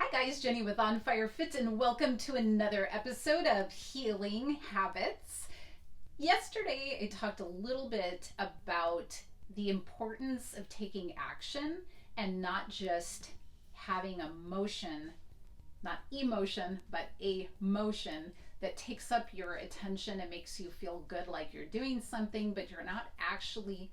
Hi guys, Jennie with On Fire Fit, and welcome to another episode of Healing Habits. Yesterday, I talked a little bit about the importance of taking action and not just having a motion, not emotion, but a motion that takes up your attention and makes you feel good like you're doing something, but you're not actually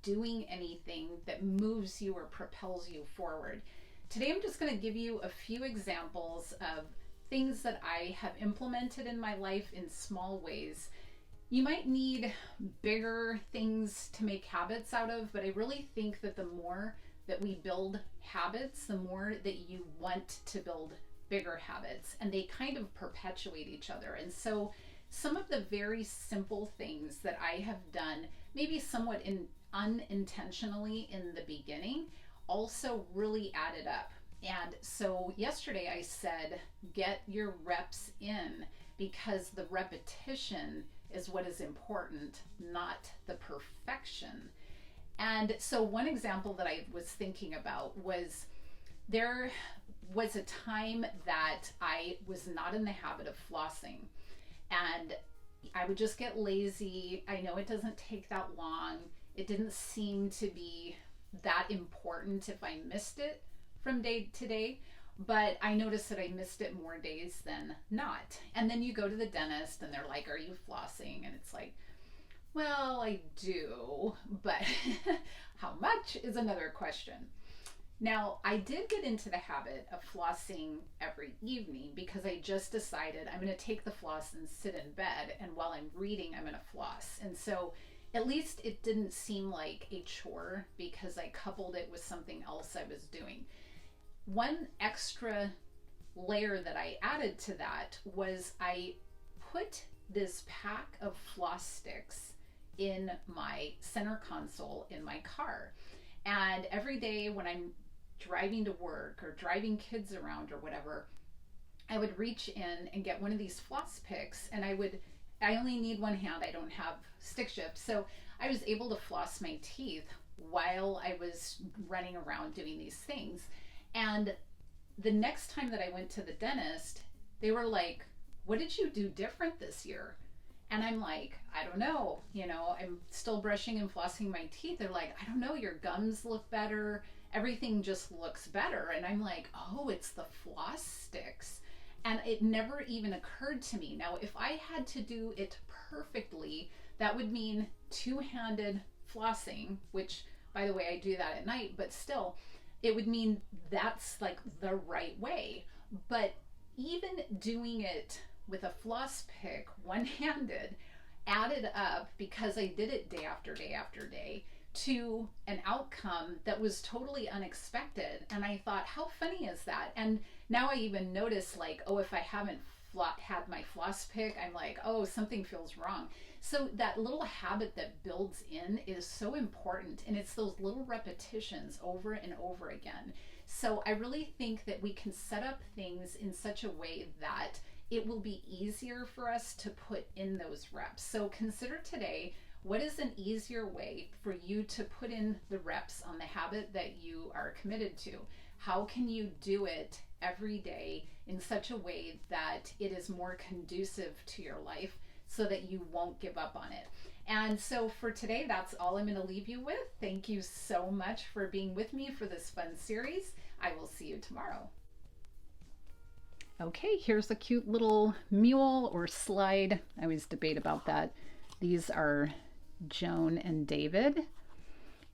doing anything that moves you or propels you forward. Today I'm just going to give you a few examples of things that I have implemented in my life in small ways. You might need bigger things to make habits out of, but I really think that the more that we build habits, the more that you want to build bigger habits, and they kind of perpetuate each other. And so some of the very simple things that I have done, maybe somewhat unintentionally in the beginning, also really added up. And so yesterday I said, get your reps in, because the repetition is what is important, not the perfection. And so one example that I was thinking about was there was a time that I was not in the habit of flossing, and I would just get lazy. I know it doesn't take that long. It didn't seem to be that important if I missed it from day to day, but I noticed that I missed it more days than not. And then you go to the dentist and they're like, are you flossing? And it's like, well, I do, but how much is another question. Now, I did get into the habit of flossing every evening because I just decided I'm going to take the floss and sit in bed, and while I'm reading, I'm going to floss. And so at least it didn't seem like a chore because I coupled it with something else I was doing. One extra layer that I added to that was I put this pack of floss sticks in my center console in my car. And every day when I'm driving to work or driving kids around or whatever, I would reach in and get one of these floss picks, and I only need one hand. I don't have stick shift. So I was able to floss my teeth while I was running around doing these things. And the next time that I went to the dentist, they were like, what did you do different this year? And I'm like, I don't know. I'm still brushing and flossing my teeth. They're like, I don't know, your gums look better. Everything just looks better. And I'm like, oh, it's the floss sticks. And it never even occurred to me. Now, if I had to do it perfectly, that would mean two-handed flossing, which, by the way, I do that at night, but still, it would mean that's like the right way. But even doing it with a floss pick, one-handed, added up, because I did it day after day after day, to an outcome that was totally unexpected. And I thought, how funny is that? And now I even notice, like, oh, if I haven't had my floss pick, I'm like, oh, something feels wrong. So that little habit that builds in is so important, and it's those little repetitions over and over again. So I really think that we can set up things in such a way that it will be easier for us to put in those reps. So consider today, what is an easier way for you to put in the reps on the habit that you are committed to? How can you do it every day in such a way that it is more conducive to your life so that you won't give up on it? And so for today, that's all I'm going to leave you with. Thank you so much for being with me for this fun series. I will see you tomorrow. Okay, here's a cute little mule or slide. I always debate about that. These are Joan and David,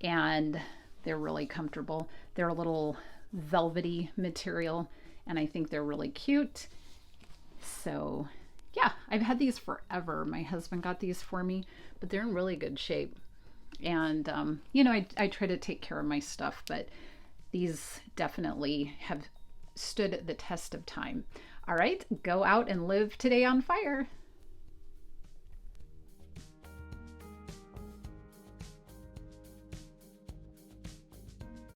and they're really comfortable. They're a little velvety material, and I think they're really cute. So yeah, I've had these forever. My husband got these for me, but they're in really good shape. And I try to take care of my stuff, but these definitely have stood the test of time. All right, go out and live today on fire.